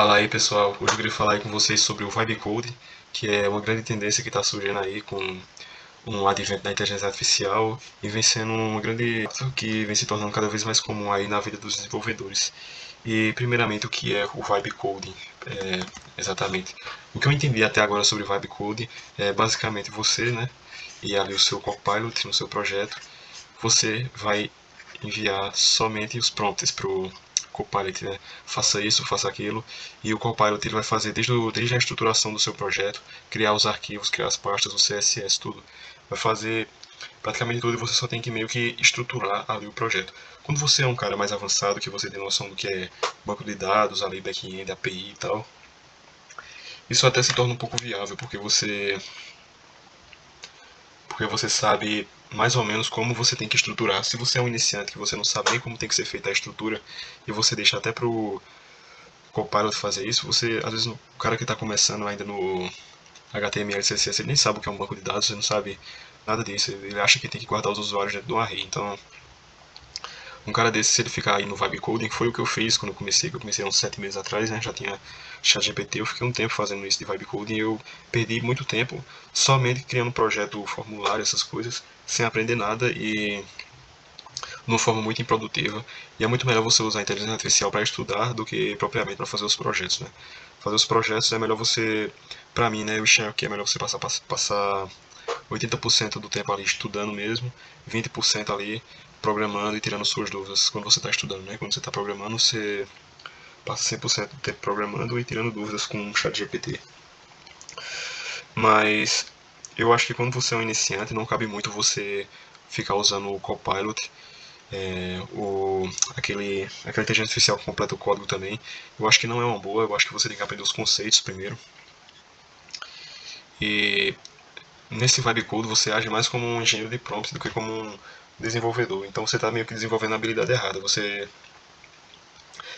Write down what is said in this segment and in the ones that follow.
Fala aí pessoal, hoje eu queria falar aí com vocês sobre o Vibe Coding, que é uma grande tendência que está surgindo aí com um advento da inteligência artificial e vem sendo uma grande que vem se tornando cada vez mais comum aí na vida dos desenvolvedores. E primeiramente o que é o Vibe Coding? Exatamente. O que eu entendi até agora sobre Vibe Coding é basicamente você, né, e ali o seu Copilot no seu projeto, você vai enviar somente os prompts para o Copilot, né? Faça isso, faça aquilo, e o Copilot ele vai fazer desde a estruturação do seu projeto, criar os arquivos, criar as pastas, o CSS, tudo. Vai fazer praticamente tudo e você só tem que meio que estruturar ali o projeto. Quando você é um cara mais avançado, que você tem noção do que é banco de dados, ali back-end, API e tal, isso até se torna um pouco viável, porque você sabe mais ou menos como você tem que estruturar. Se você é um iniciante que você não sabe nem como tem que ser feita a estrutura e você deixa até pro Copilot fazer isso, você às vezes o cara que está começando ainda no HTML, CSS, ele nem sabe o que é um banco de dados, ele não sabe nada disso, ele acha que tem que guardar os usuários dentro de um array. Então, um cara desse, se ele ficar aí no vibe coding, foi o que eu fiz quando eu comecei, que eu comecei há uns 7 meses atrás, né? Já tinha ChatGPT, eu fiquei um tempo fazendo isso de vibe coding e eu perdi muito tempo somente criando um projeto, formulário, essas coisas, sem aprender nada e de uma forma muito improdutiva. E é muito melhor você usar a inteligência artificial para estudar do que propriamente para fazer os projetos, né? Fazer os projetos é melhor você, para mim, né? Eu enxergo que é melhor você passar 80% do tempo ali estudando mesmo, 20% ali programando e tirando suas dúvidas quando você está estudando, né? Quando você está programando, você passa 100% do tempo programando e tirando dúvidas com o ChatGPT. Mas eu acho que quando você é um iniciante, não cabe muito você ficar usando o Copilot, aquela inteligência artificial que completa o código também. Eu acho que não é uma boa, eu acho que você tem que aprender os conceitos primeiro. E nesse vibe code você age mais como um engenheiro de prompt do que como um desenvolvedor. Então você está meio que desenvolvendo a habilidade errada. Você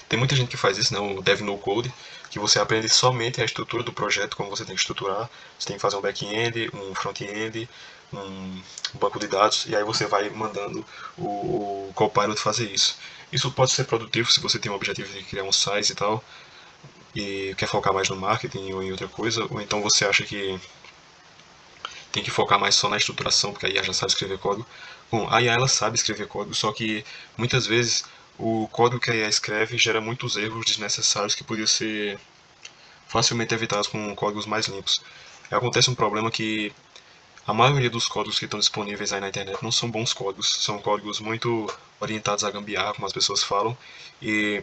tem muita gente que faz isso, né? O Dev No Code, que você aprende somente a estrutura do projeto, como você tem que estruturar. Você tem que fazer um back-end, um front-end, um banco de dados, e aí você vai mandando o Copilot fazer isso. Isso pode ser produtivo se você tem o objetivo de criar um site e tal, e quer focar mais no marketing ou em outra coisa, ou então você acha que tem que focar mais só na estruturação, porque a IA já sabe escrever código. Bom, a IA ela sabe escrever código, só que muitas vezes o código que a IA escreve gera muitos erros desnecessários que podiam ser facilmente evitados com códigos mais limpos. Acontece um problema que a maioria dos códigos que estão disponíveis aí na internet não são bons códigos, são códigos muito orientados a gambiarra, como as pessoas falam, e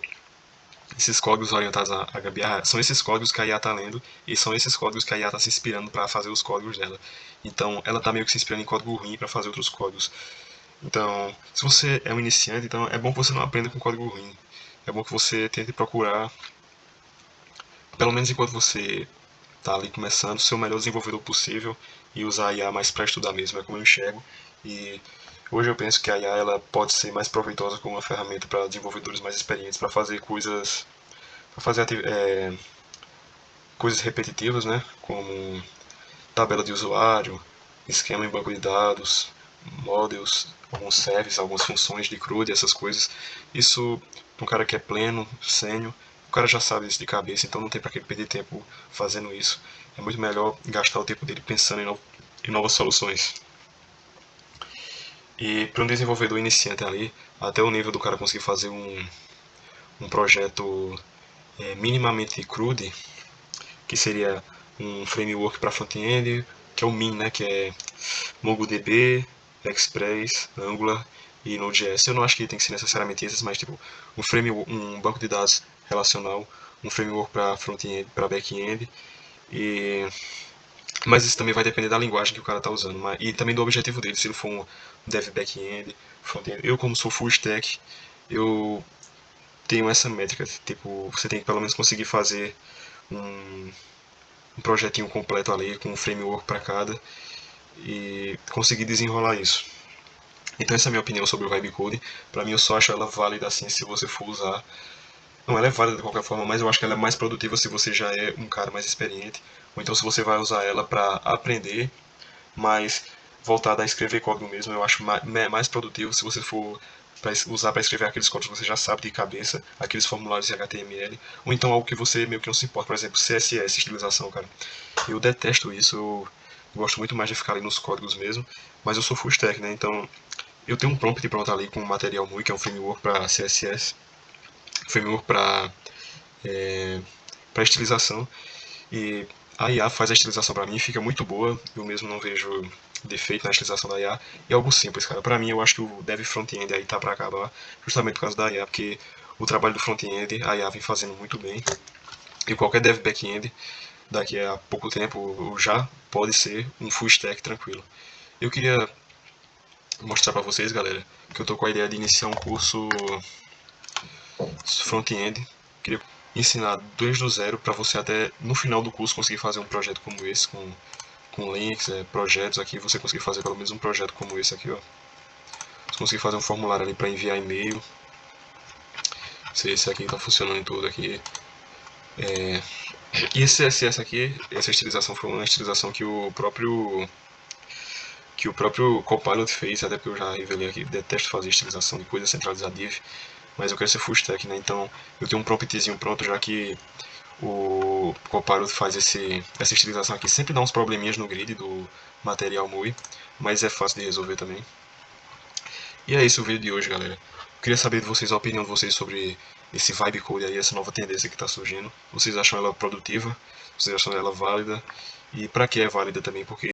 esses códigos orientados a gambiarra são esses códigos que a IA está lendo e são esses códigos que a IA está se inspirando para fazer os códigos dela. Então, ela está meio que se inspirando em código ruim para fazer outros códigos. Então, se você é um iniciante, então é bom que você não aprenda com código ruim. É bom que você tente procurar, pelo menos enquanto você está ali começando, ser o melhor desenvolvedor possível e usar a IA mais para estudar mesmo, é como eu enxergo. E hoje eu penso que a IA ela pode ser mais proveitosa como uma ferramenta para desenvolvedores mais experientes, para fazer coisas, para fazer coisas repetitivas, né? Como tabela de usuário, esquema em banco de dados, models, alguns services, algumas funções de CRUD, essas coisas. Isso, um cara que é pleno, sênior, o cara já sabe isso de cabeça, então não tem para que perder tempo fazendo isso. É muito melhor gastar o tempo dele pensando em novas soluções. E para um desenvolvedor iniciante ali, até o nível do cara conseguir fazer um projeto minimamente CRUD, que seria um framework para front-end, que é o Min, né, que é MongoDB, Express, Angular e Node.js. Eu não acho que tem que ser necessariamente esses, mas tipo um framework, um banco de dados relacional, um framework para front-end, para back-end e mas isso também vai depender da linguagem que o cara está usando, e também do objetivo dele, se ele for um dev back-end, front-end. Eu como sou full stack, eu tenho essa métrica, tipo, você tem que pelo menos conseguir fazer um, um projetinho completo ali com um framework para cada e conseguir desenrolar isso. Então essa é a minha opinião sobre o Vibe Coding. Para mim eu só acho ela válida assim se você for usar. Não, ela é válida de qualquer forma, mas eu acho que ela é mais produtiva se você já é um cara mais experiente. Ou então se você vai usar ela para aprender, mas voltada a escrever código mesmo, eu acho mais produtivo se você for para usar para escrever aqueles códigos que você já sabe de cabeça, aqueles formulários de HTML, ou então algo que você meio que não se importa, por exemplo, CSS, estilização, cara. Eu detesto isso, eu gosto muito mais de ficar ali nos códigos mesmo, mas eu sou full stack, né? Então eu tenho um prompt pronto ali com o Material MUI, que é um framework para CSS, framework para estilização, e a IA faz a estilização para mim e fica muito boa. Eu mesmo não vejo defeito na estilização da IA. E é algo simples, cara. Para mim, eu acho que o dev front-end aí tá para acabar, justamente por causa da IA, porque o trabalho do front-end a IA vem fazendo muito bem. E qualquer dev back-end, daqui a pouco tempo, já pode ser um full stack tranquilo. Eu queria mostrar para vocês, galera, que eu tô com a ideia de iniciar um curso front-end. Queria ensinar desde o zero para você até no final do curso conseguir fazer um projeto como esse, com links, projetos aqui, você conseguir fazer pelo menos um projeto como esse aqui, ó. Você conseguir fazer um formulário ali para enviar e-mail. Se esse aqui está funcionando tudo aqui. E esse CSS aqui, essa estilização foi uma estilização que o próprio Copilot fez, até porque eu já revelei aqui, detesto fazer estilização de coisa centralizada div, mas eu quero ser full stack, né? Então eu tenho um promptzinho pronto já que o Copilot faz essa estilização aqui. Sempre dá uns probleminhas no grid do Material MUI, mas é fácil de resolver também. E é isso o vídeo de hoje, galera. Eu queria saber de vocês, a opinião de vocês sobre esse vibe code aí, essa nova tendência que está surgindo. Vocês acham ela produtiva? Vocês acham ela válida? E para que é válida também? Porque